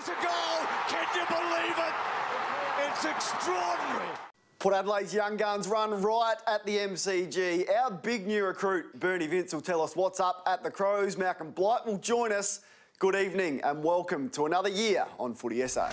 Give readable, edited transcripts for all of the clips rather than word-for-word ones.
There's a goal! Can you believe it? It's extraordinary. Port Adelaide's young guns run right at the MCG. Our big new recruit, Bernie Vince, will tell us what's up at the Crows. Malcolm Blight will join us. Good evening and welcome to another year on Footy SA.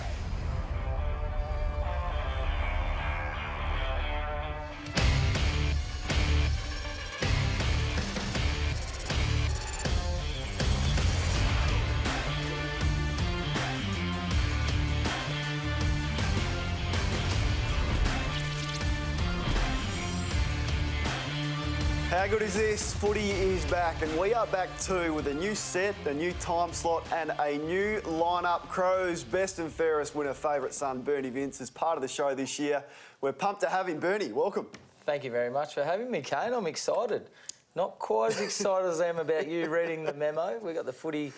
How good is this? Footy is back, and we are back too with a new set, a new time slot and a new lineup. Crows best and fairest winner, favourite son Bernie Vince, is part of the show this year. We're pumped to have him. Bernie, welcome. Thank you very much for having me, Kane. I'm excited. Not quite as excited as I am about you reading the memo. We got the Footy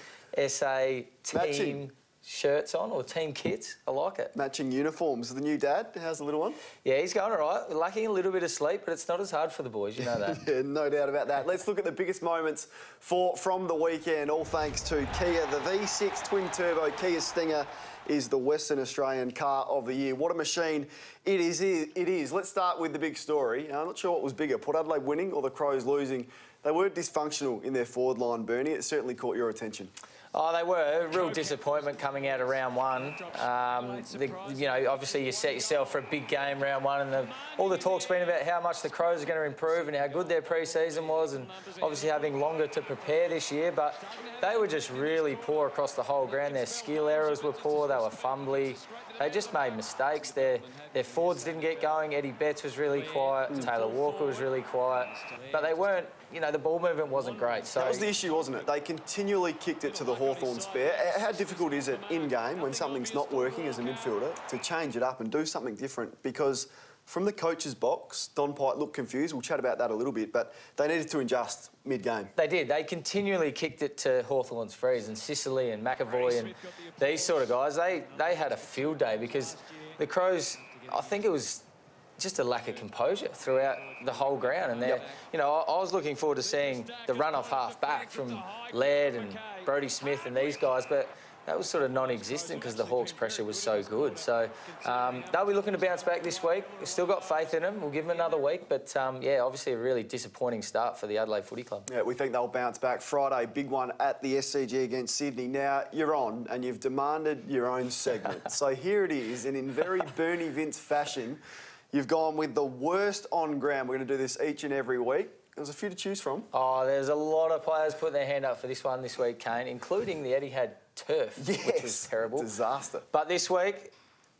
SA team shirts on, or team kits. I like it. Matching uniforms. The new dad, how's the little one? Yeah, he's going all right. We're lacking a little bit of sleep, but it's not as hard for the boys, you know that. Yeah, no doubt about that. Let's look at the biggest moments from the weekend, all thanks to Kia. The V6 twin-turbo Kia Stinger is the Western Australian car of the year. What a machine it is. Let's start with the big story. I'm not sure what was bigger, Port Adelaide winning or the Crows losing. They were dysfunctional in their forward line, Bernie. It certainly caught your attention. Oh, they were. Real disappointment coming out of round one. You know, obviously you set yourself for a big game round one, and all the talk's been about how much the Crows are going to improve and how good their pre-season was, and obviously having longer to prepare this year. But they were just really poor across the whole ground. Their skill errors were poor. They were fumbly. They just made mistakes. Their forwards didn't get going. Eddie Betts was really quiet. Taylor Walker was really quiet. But they weren't, you know, the ball movement wasn't great. So that was the issue, wasn't it? They continually kicked it to the Hawthorn spare. How difficult is it in-game when something's not working as a midfielder to change it up and do something different? Because from the coach's box, Don Pike looked confused. We'll chat about that a little bit, but they needed to adjust mid-game. They did. They continually kicked it to Hawthorn's frees, and Sicily and McAvoy and these sort of guys. They had a field day because the Crows, I think it was just a lack of composure throughout the whole ground. And you know, I was looking forward to seeing the run-off half-back from Laird and Brodie Smith and these guys, but that was sort of non-existent because the Hawks' pressure was so good. So they'll be looking to bounce back this week. We've still got faith in them. We'll give them another week. But, yeah, obviously a really disappointing start for the Adelaide Footy Club. Yeah, we think they'll bounce back. Friday, big one at the SCG against Sydney. Now, you're on and you've demanded your own segment. So here it is, and in very Bernie Vince fashion, you've gone with the worst on ground. We're going to do this each and every week. There's a few to choose from. Oh, there's a lot of players putting their hand up for this one this week, Kane, including the Etihad turf, which was terrible. Disaster. But this week,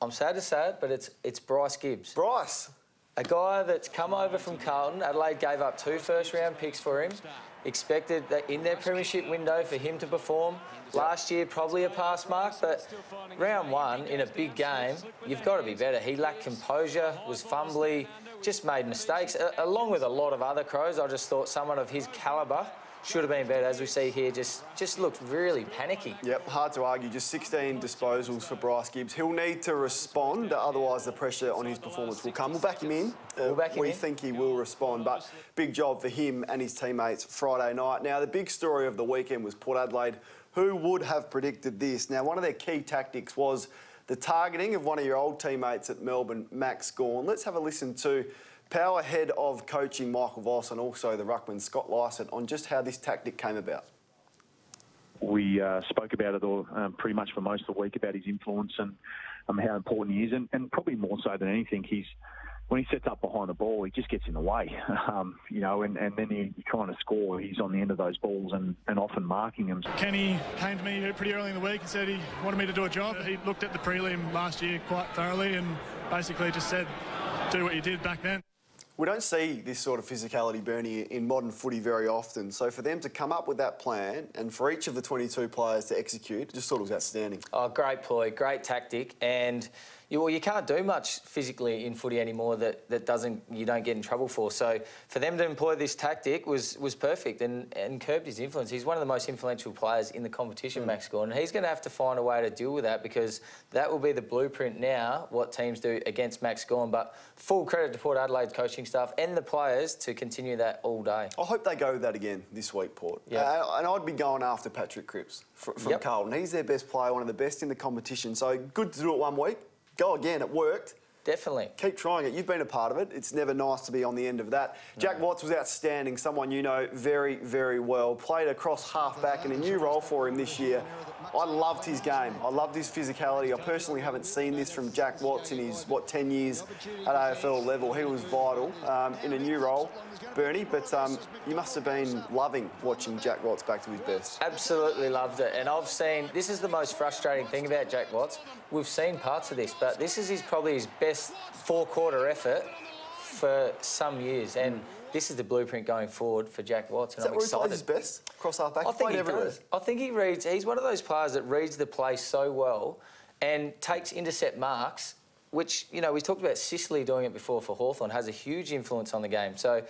I'm sad to say it, but it's Bryce Gibbs. Bryce. A guy that's come over from Carlton. Adelaide gave up 2 first-round picks for him. Expected that in their premiership window for him to perform. Last year, probably a pass mark, but round one, in a big game, you've got to be better. He lacked composure, was fumbly, just made mistakes. Along with a lot of other Crows, I just thought someone of his calibre should have been better. As we see here, just looked really panicky. Yep, hard to argue. Just 16 disposals for Bryce Gibbs. He'll need to respond, otherwise the pressure on his performance will come. We'll back him in. We think he will respond, but big job for him and his teammates Friday night. Now, the big story of the weekend was Port Adelaide. Who would have predicted this? Now, one of their key tactics was the targeting of one of your old teammates at Melbourne, Max Gawn. Let's have a listen to Power Head of Coaching Michael Voss and also the ruckman Scott Lycett on just how this tactic came about. We spoke about it all pretty much for most of the week about his influence and how important he is, and probably more so than anything, when he sets up behind the ball, he just gets in the way, you know, and then you're trying to score. He's on the end of those balls and often marking them. Kenny came to me pretty early in the week and said he wanted me to do a job. He looked at the prelim last year quite thoroughly and basically just said, do what you did back then. We don't see this sort of physicality, Bernie, in modern footy very often. So for them to come up with that plan and for each of the 22 players to execute, it just thought it was outstanding. Oh, great ploy, great tactic. And, you can't do much physically in footy anymore that you don't get in trouble for. So for them to employ this tactic was perfect and curbed his influence. He's one of the most influential players in the competition, Max Gawn, and he's going to have to find a way to deal with that, because that will be the blueprint now, what teams do against Max Gawn. But full credit to Port Adelaide's coaching staff and the players to continue that all day. I hope they go with that again this week, Port. Yeah. And I'd be going after Patrick Cripps from Carlton. He's their best player, one of the best in the competition. So good to do it one week. Go again, it worked. Definitely. Keep trying it. You've been a part of it. It's never nice to be on the end of that. No. Jack Watts was outstanding, someone you know very, very well. Played across half-back in a new role for him this year. I loved his game. I loved his physicality. I personally haven't seen this from Jack Watts in his, 10 years at AFL level. He was vital in a new role, Bernie, but you must have been loving watching Jack Watts back to his best. Absolutely loved it. And I've seen, this is the most frustrating thing about Jack Watts. We've seen parts of this, but this is probably his best four-quarter effort for some years. And this is the blueprint going forward for Jack Watts, and I'm excited. Is that where he plays his best? Cross half-back? I think he does. I think he reads... He's one of those players that reads the play so well and takes intercept marks, which, you know, we talked about Sicily doing it before for Hawthorn, has a huge influence on the game. So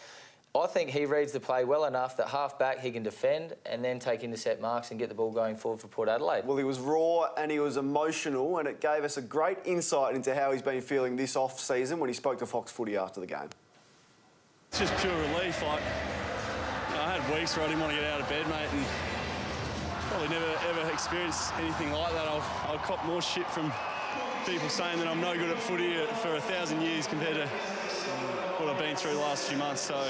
I think he reads the play well enough that half-back he can defend and then take intercept marks and get the ball going forward for Port Adelaide. Well, he was raw and he was emotional, and it gave us a great insight into how he's been feeling this off-season when he spoke to Fox Footy after the game. It's just pure relief. Like, you know, I had weeks where I didn't want to get out of bed, mate, and probably never ever experienced anything like that. I'll cop more shit from people saying that I'm no good at footy for 1,000 years compared to what I've been through the last few months. So.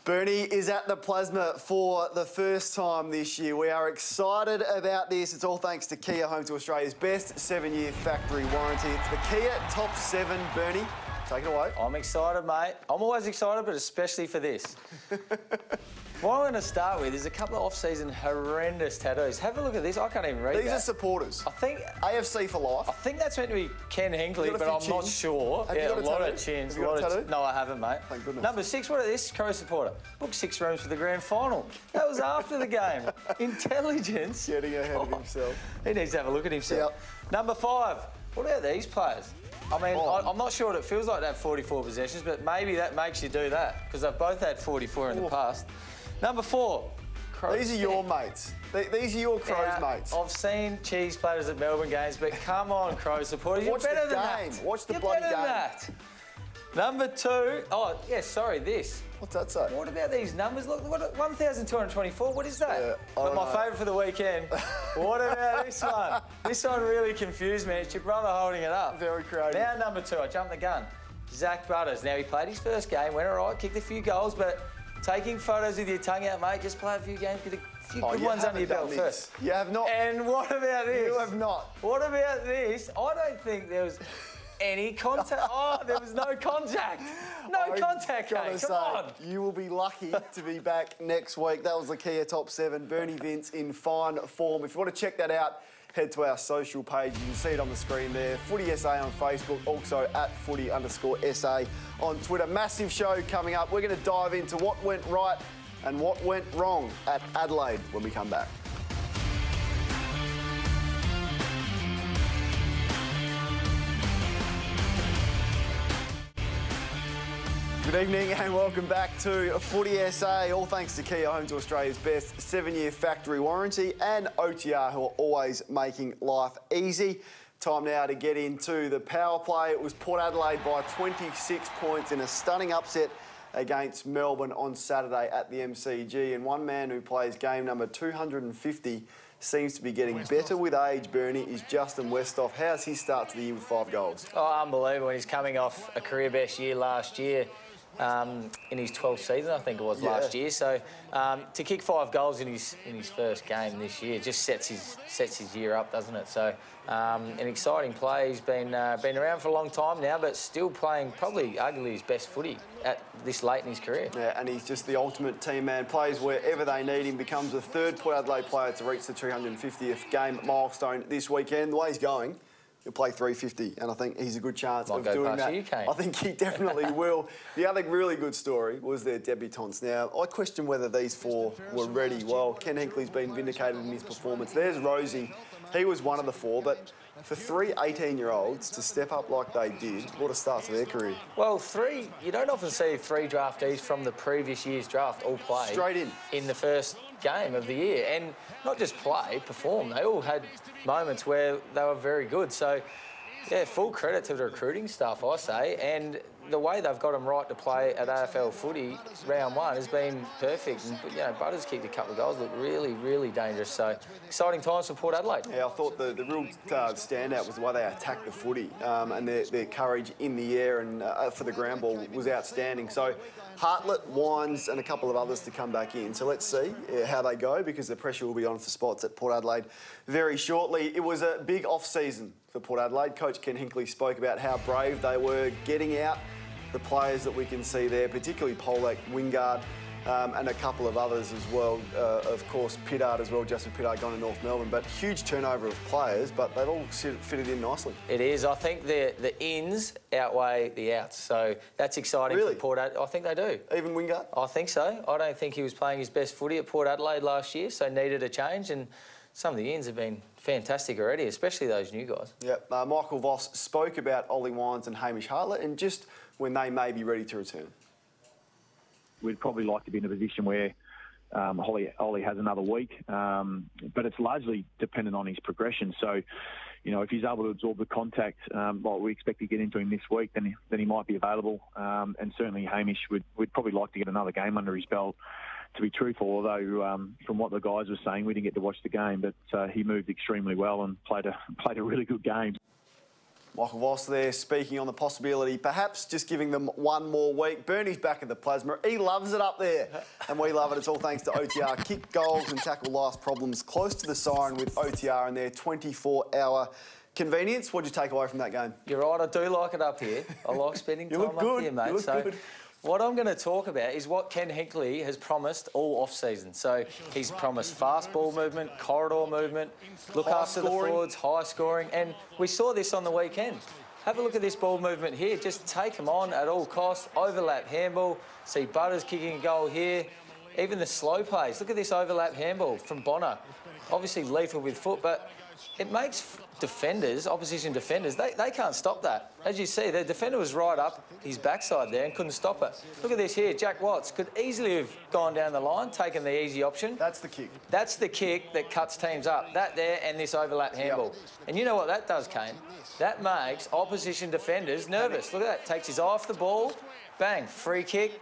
Bernie is at the plasma for the first time this year. We are excited about this. It's all thanks to Kia, home to Australia's best 7-year factory warranty. It's the Kia Top 7, Bernie. Take it away. I'm excited, mate. I'm always excited, but especially for this. What I'm going to start with is a couple of off-season horrendous tattoos. Have a look at this. I can't even read These are supporters. I think... AFC for life. I think that's meant to be Ken Hinkley, but I'm not sure. Have you got a lot tattoo? of chins. Have you got a tattoo? No, I haven't, mate. Thank goodness. Number 6, what is this? Crow supporter. Booked 6 rooms for the grand final. That was after the game. Intelligence. Getting ahead of himself. He needs to have a look at himself. Yep. Number 5. What about these players? I mean, I'm not sure what it feels like to have 44 possessions, but maybe that makes you do that, because they've both had 44 in the past. Number 4. Crows. These are your mates. These are your Crows mates. I've seen cheese platters at Melbourne games, but come on, Crow supporters, you're better than that. Watch the you're bloody better game. Than that. Number 2. Oh, yeah, sorry, this. What's that say? What about these numbers? Look, 1,224. What is that? Yeah, but my favourite for the weekend. What about this one? This one really confused me. It's your brother holding it up. Very creative. Now, number 2. I jumped the gun. Zach Butters. Now, he played his first game, went all right, kicked a few goals, but taking photos with your tongue out, mate, just play a few games, get a few good ones under your belt first. You have not. And what about this? You have not. What about this? I don't think there was any contact. Oh, there was no contact. No contact, Kate. Come on. You will be lucky to be back next week. That was the Kia Top 7. Bernie Vince in fine form. If you want to check that out, head to our social page. You can see it on the screen there. Footy SA on Facebook, also at Footy_SA on Twitter. Massive show coming up. We're going to dive into what went right and what went wrong at Adelaide when we come back. Good evening and welcome back to Footy SA. All thanks to Kia, home to Australia's best 7-year factory warranty, and OTR, who are always making life easy. Time now to get into the power play. It was Port Adelaide by 26 points in a stunning upset against Melbourne on Saturday at the MCG. And one man who plays game number 250 seems to be getting better with age, Bernie, is Justin Westhoff. How's his start to the year with 5 goals? Oh, unbelievable. He's coming off a career best year last year. In his 12th season, I think it was last year. So to kick 5 goals in his first game this year just sets his year up, doesn't it? So an exciting play. He's been around for a long time now, but still playing probably arguably his best footy at this late in his career. Yeah, and he's just the ultimate team man. Plays wherever they need him. Becomes the 3rd Port Adelaide player to reach the 250th game milestone this weekend. The way he's going, he'll play 350, and I think he's a good chance Might of go doing past that. you, Kane. I think he definitely will. The other really good story was their debutantes. Now, I question whether these four were ready. Well, Ken Hinkley's been vindicated in his performance. There's Rosie. He was one of the four, but for three 18-year-olds to step up like they did, what a start to their career. Well, you don't often see three draftees from the previous year's draft all play Straight in the first game of the year. And not just play, perform. They all had moments where they were very good. So, yeah, full credit to the recruiting staff, I say. And the way they've got them right to play at AFL footy round one has been perfect. And, you know, Butters kicked a couple of goals, looked really, really dangerous. So, exciting times for Port Adelaide. Yeah, I thought the real standout was the way they attacked the footy and their courage in the air and for the ground ball was outstanding. So, Hartlett, Wines and a couple of others to come back in. So let's see how they go, because the pressure will be on for spots at Port Adelaide very shortly. It was a big off-season for Port Adelaide. Coach Ken Hinkley spoke about how brave they were getting out the players that we can see there, particularly Polak, Wingard, and a couple of others as well. Of course, Pittard as well, Justin Pittard gone to North Melbourne, but huge turnover of players, but they've all fitted in nicely. It is. I think the ins outweigh the outs, so that's exciting Really? for Port Adelaide. I think they do. Even Wingard? I think so. I don't think he was playing his best footy at Port Adelaide last year, so needed a change, and some of the ins have been fantastic already, especially those new guys. Yep. Michael Voss spoke about Ollie Wines and Hamish Hartlett and just when they may be ready to return. We'd probably like to be in a position where Ollie has another week, but it's largely dependent on his progression. So, you know, if he's able to absorb the contact, like we expect to get into him this week, then he might be available. And certainly Hamish would probably like to get another game under his belt, to be truthful, although from what the guys were saying, we didn't get to watch the game, but he moved extremely well and played a really good game. Michael Voss there speaking on the possibility, perhaps just giving them one more week. Bernie's back at the plasma. He loves it up there, and we love it. It's all thanks to OTR. Kick goals and tackle life's problems close to the siren with OTR and their 24-hour convenience. What did you take away from that game? You're right, I do like it up here. I like spending time up here, mate. You look good. What I'm going to talk about is what Ken Hinkley has promised all off-season. So he's promised fast ball movement, corridor movement, look after the forwards, high scoring, and we saw this on the weekend. Have a look at this ball movement here. Just take them on at all costs. Overlap handball. See Butters kicking a goal here. Even the slow plays. Look at this overlap handball from Bonner. Obviously lethal with foot, but it makes defenders, opposition defenders, they can't stop that. As you see, the defender was right up his backside there and couldn't stop it. Look at this here. Jack Watts could easily have gone down the line, taken the easy option. That's the kick. That's the kick that cuts teams up. That there and this overlap handball. Yep. And you know what that does, Kane? That makes opposition defenders nervous. Look at that. Takes his eye off the ball. Bang. Free kick.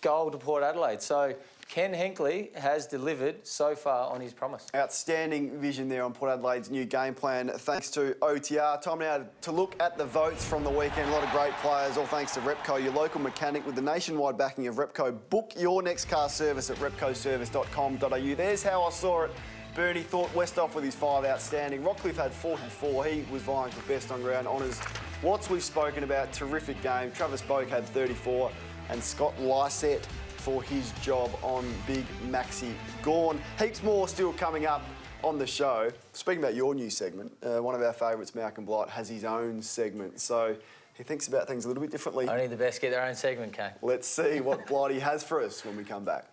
Goal to Port Adelaide. So Ken Hinkley has delivered so far on his promise. Outstanding vision there on Port Adelaide's new game plan, thanks to OTR. Time now to look at the votes from the weekend. A lot of great players, all thanks to Repco, your local mechanic with the nationwide backing of Repco. Book your next car service at repcoservice.com.au. There's how I saw it. Bernie thought Westhoff with his 5 outstanding. Rockcliffe had 44. He was vying for best on ground honours. Watts we've spoken about, terrific game. Travis Boak had 34 and Scott Lysett for his job on Big Maxi Gawn. Heaps more still coming up on the show. Speaking about your new segment, one of our favourites, Malcolm Blight, has his own segment. So he thinks about things a little bit differently. Only the best get their own segment, Kane. Let's see what Blighty has for us when we come back.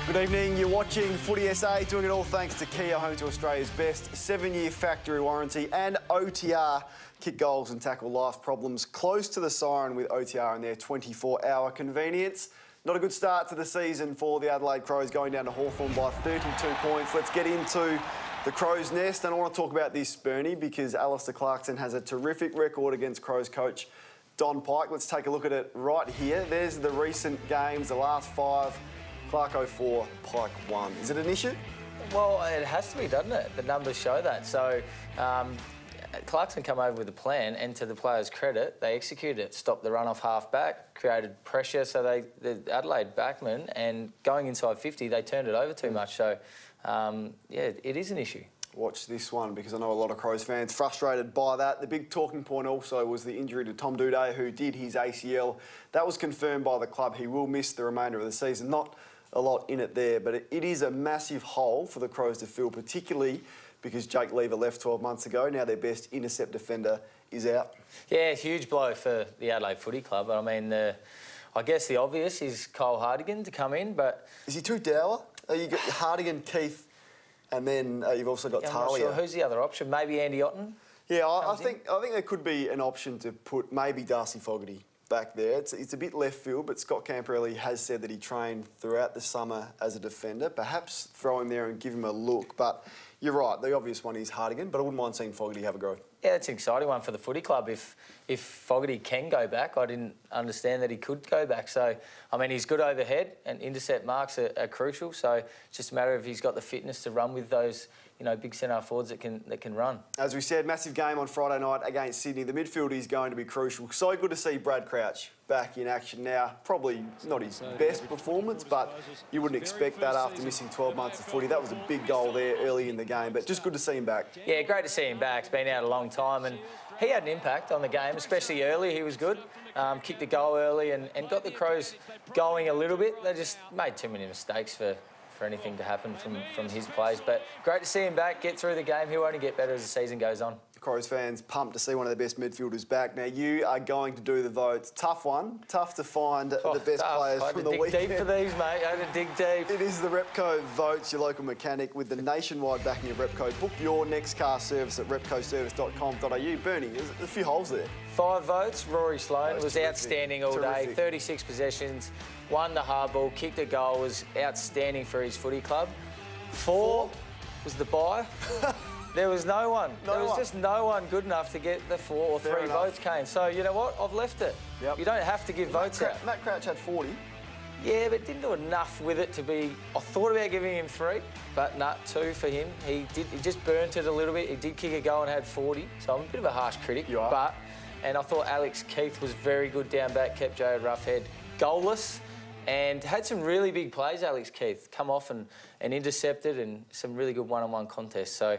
Good evening, you're watching Footy SA, doing it all thanks to Kia, home to Australia's best 7-year factory warranty, and OTR, kick goals and tackle life problems close to the siren with OTR and their 24-hour convenience. Not a good start to the season for the Adelaide Crows, going down to Hawthorn by 32 points. Let's get into the Crows' nest, and I want to talk about this, Bernie, because Alistair Clarkson has a terrific record against Crows coach Don Pike. Let's take a look at it right here. There's the recent games, the last 5. Clarko 4, Pike 1. Is it an issue? Well, it has to be, doesn't it? The numbers show that. So Clarkson come over with a plan, and to the players' credit, they executed it. Stopped the run-off half-back, created pressure, so the Adelaide backmen, and going inside 50, they turned it over too much. So, yeah, it is an issue. watch this one because I know a lot of Crows fans frustrated by that. The big talking point also was the injury to Tom Doedee, who did his ACL. That was confirmed by the club. He will miss the remainder of the season. Not a lot in it there, but it is a massive hole for the Crows to fill, particularly because Jake Lever left 12 months ago. Now their best intercept defender is out. Yeah, huge blow for the Adelaide Footy Club. I mean, I guess the obvious is Cole Hardigan to come in, but... Is he too dour? You got Hardigan, Keith, and then you've also got Talia. I'm not sure. Who's the other option? Maybe Andy Otten? Yeah, I think there could be an option to put maybe Darcy Fogarty back there. It's a bit left field, but Scott Camperelli has said that he trained throughout the summer as a defender. Perhaps throw him there and give him a look. But you're right, the obvious one is Hardigan, but I wouldn't mind seeing Fogarty have a go. Yeah, it's an exciting one for the footy club. If Fogarty can go back, I didn't understand that he could go back. So, I mean, he's good overhead and intercept marks are crucial. So it's just a matter of he's got the fitness to run with those, you know, big centre forwards that can run. As we said, massive game on Friday night against Sydney. The midfield is going to be crucial. So good to see Brad Crouch back in action now. Probably not his best performance, but you wouldn't expect that after missing 12 months of footy. That was a big goal there early in the game, but just good to see him back. Yeah, great to see him back. It's been out a long time, and he had an impact on the game, especially early. He was good. Kicked a goal early and got the Crows going a little bit. They just made too many mistakes for anything to happen from his plays. But great to see him back, get through the game. He'll only get better as the season goes on. Crows fans pumped to see one of the best midfielders back. Now, you are going to do the votes. Tough one. Tough to find the best players from the weekend. I had to dig deep for these, mate. I had to dig deep. It is the Repco Votes, your local mechanic, with the nationwide backing of Repco. Book your next car service at repcoservice.com.au. Bernie, there's a few holes there. 5 votes. Rory Sloane was outstanding all day. 36 possessions, won the hardball, kicked a goal, was outstanding for his footy club. 4 was the bye. There was no one. There was just no one good enough to get the 4 or 3 votes, Kane. So, you know what? I've left it. Yep. You don't have to give votes out. Matt Crouch had 40. Yeah, but didn't do enough with it to be... I thought about giving him 3, but 2 for him. He just burnt it a little bit. He did kick a goal and had 40. So I'm a bit of a harsh critic. You are. And I thought Alex Keith was very good down back, kept Jared Roughhead goalless. And had some really big plays, Alex Keith. Come off and intercepted and some really good one-on-one contests. So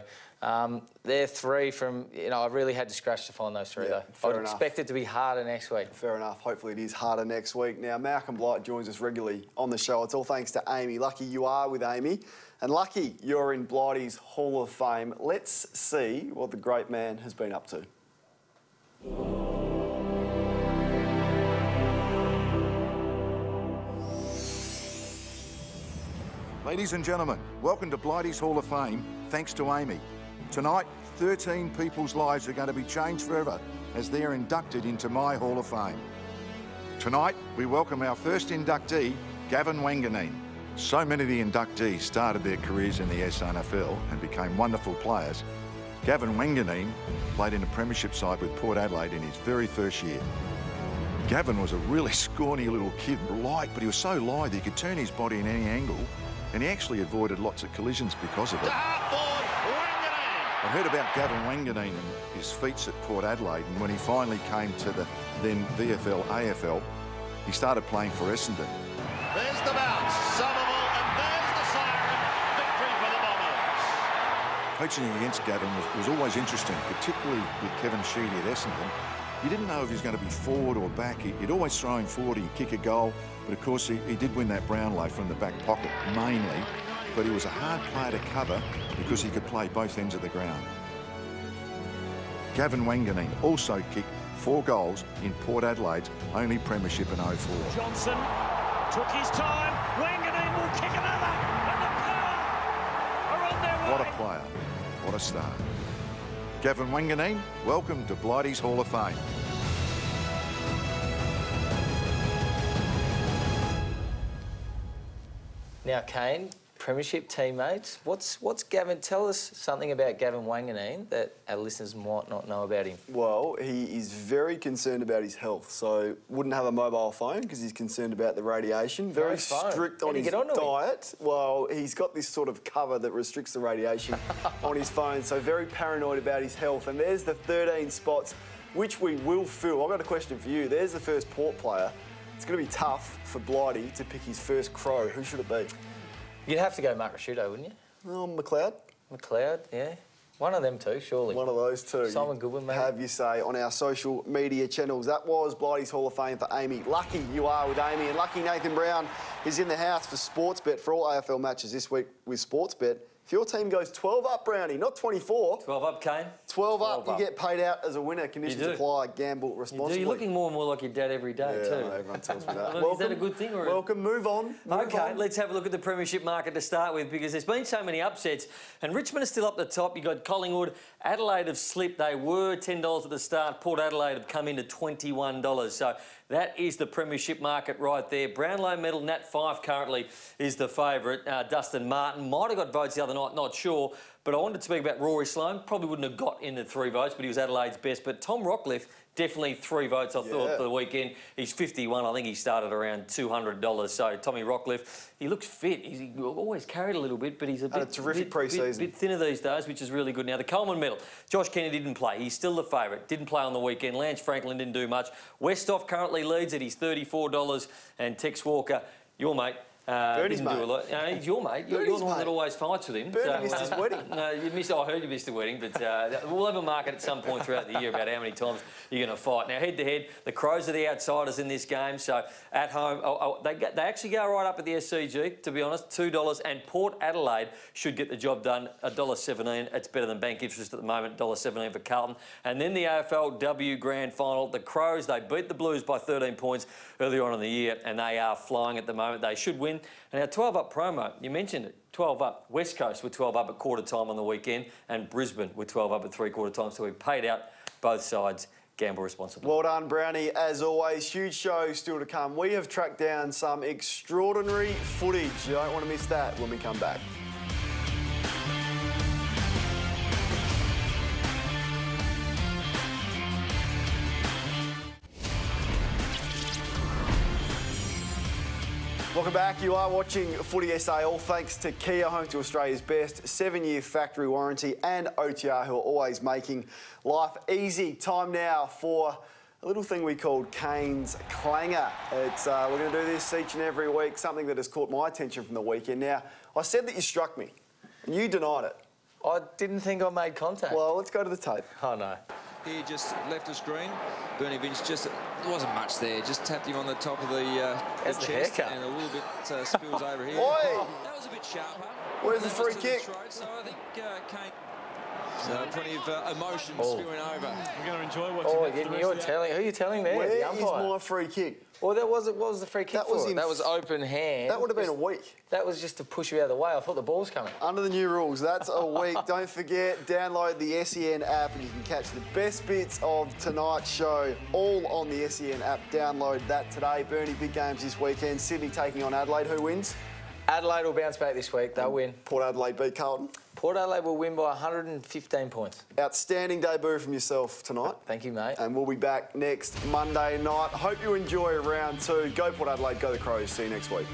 they're 3 from, you know, I really had to scratch to find those 3 though. I'd expect it to be harder next week. Fair enough. Hopefully it is harder next week. Now, Malcolm Blight joins us regularly on the show. It's all thanks to Amy. Lucky you are with Amy. And lucky you're in Blighty's Hall of Fame. Let's see what the great man has been up to. Ladies and gentlemen, welcome to Blighty's Hall of Fame, thanks to Amy. Tonight, 13 people's lives are going to be changed forever as they're inducted into my Hall of Fame. Tonight, we welcome our first inductee, Gavin Wanganeen. So many of the inductees started their careers in the SNFL and became wonderful players. Gavin Wanganeen played in a premiership side with Port Adelaide in his very first year. Gavin was a really scrawny little kid, light, but he was so lithe he could turn his body in any angle, and he actually avoided lots of collisions because of it. I heard about Gavin Wanganeen and his feats at Port Adelaide, and when he finally came to the then VFL AFL, he started playing for Essendon. There's the bounce, Somerville, and there's the siren. Victory for the Bombers. Coaching against Gavin was always interesting, particularly with Kevin Sheedy at Essendon. You didn't know if he was going to be forward or back. He'd always throw him forward, he'd kick a goal, but of course he did win that Brownlow from the back pocket mainly, but he was a hard player to cover because he could play both ends of the ground. Gavin Wanganeen also kicked 4 goals in Port Adelaide's only premiership in 04. Johnson took his time, Wanganeen will kick another, and the Power are on their way. What a player, what a star. Gavin Wanganeen, welcome to Blighty's Hall of Fame. Now, Kane, premiership teammates. What's Gavin? Tell us something about Gavin Wanganeen that our listeners might not know about him. Well, he is very concerned about his health, so wouldn't have a mobile phone because he's concerned about the radiation. Very strict on his diet. Well, he's got this sort of cover that restricts the radiation on his phone, so very paranoid about his health. And there's the 13 spots which we will fill. I've got a question for you. There's the first Port player. It's going to be tough for Blighty to pick his first Crow. Who should it be? You'd have to go Mark Rasciuto, wouldn't you? McLeod. McLeod, yeah. One of them two, surely. One of those two. Simon Goodwin, maybe. Have you say on our social media channels. That was Blighty's Hall of Fame for Amy. Lucky you are with Amy, and lucky Nathan Brown is in the house for Sportsbet for all AFL matches this week with Sportsbet. If your team goes 12 up, Brownie, not 24. 12 up, Kane. 12 up, you get paid out as a winner. Conditions You do. apply. Gamble responsibly. You're looking more and more like your dad every day, yeah, too. I know, everyone tells me that. Well, is that a good thing? Or welcome, move on. Okay, let's have a look at the premiership market to start with, because there's been so many upsets, and Richmond is still up the top. You've got Collingwood. Adelaide have slipped. They were $10 at the start. Port Adelaide have come in at $21. So that is the premiership market right there. Brownlow medal, Nat 5 currently is the favourite. Dustin Martin might have got votes the other night, not sure. But I wanted to speak about Rory Sloane. Probably wouldn't have got in the 3 votes, but he was Adelaide's best. But Tom Rockcliffe, definitely 3 votes, I thought, for the weekend. He's 51. I think he started around $200. So Tommy Rockcliffe, he looks fit. He's always carried a little bit, but he's a terrific pre-season. Bit thinner these days, which is really good. Now, the Coleman medal. Josh Kennedy didn't play. He's still the favourite. Didn't play on the weekend. Lance Franklin didn't do much. Westhoff currently leads at his $34. And Tex Walker, your mate, Bernie's didn't mate. do a lot. No, he's your mate. You're the one that always fights with him. Bernie missed his wedding. No, you missed. I heard you missed the wedding, but we'll have a market at some point throughout the year about how many times you're going to fight. Now, head to head, the Crows are the outsiders in this game. So at home, they actually go right up at the SCG. To be honest, $2, and Port Adelaide should get the job done. $1.17. It's better than bank interest at the moment. $1.17 for Carlton. And then the AFLW Grand Final. The Crows, they beat the Blues by 13 points earlier on in the year, and they are flying at the moment. They should win. And our 12 up promo, you mentioned it, 12 up. West Coast were 12 up at quarter time on the weekend, and Brisbane were 12 up at 3/4 time. So we paid out both sides. Gamble responsibly. Well done, Brownie. As always, huge show still to come. We have tracked down some extraordinary footage. You don't want to miss that when we come back. Welcome back. You are watching Footy SA, all thanks to Kia, home to Australia's best, 7-year factory warranty, and OTR, who are always making life easy. Time now for a little thing we called Kane's Clanger. It's we're going to do this each and every week, something that has caught my attention from the weekend. Now, I said that you struck me, and you denied it. I didn't think I made contact. Well, let's go to the tape. Oh, no. He just left the screen. Bernie Vince just, there wasn't much there, just tapped him on the top of the chest haircut. and a little bit spills over here. Oi! That was a bit sharper. Where's the free kick? So I think Kane... So plenty of emotion spewing over. We're going to enjoy watching who are you telling there? Where the umpire? is my free kick? Well, what was the free kick That for? was That was open hand. That would have been a week. That was just to push you out of the way. I thought the ball was coming. Under the new rules, that's a week. Don't forget, download the SEN app and you can catch the best bits of tonight's show all on the SEN app. Download that today. Bernie, big games this weekend. Sydney taking on Adelaide. Who wins? Adelaide will bounce back this week. They'll win. Port Adelaide beat Carlton. Port Adelaide will win by 115 points. Outstanding debut from yourself tonight. Thank you, mate. And we'll be back next Monday night. Hope you enjoy round 2. Go Port Adelaide, go the Crows. See you next week.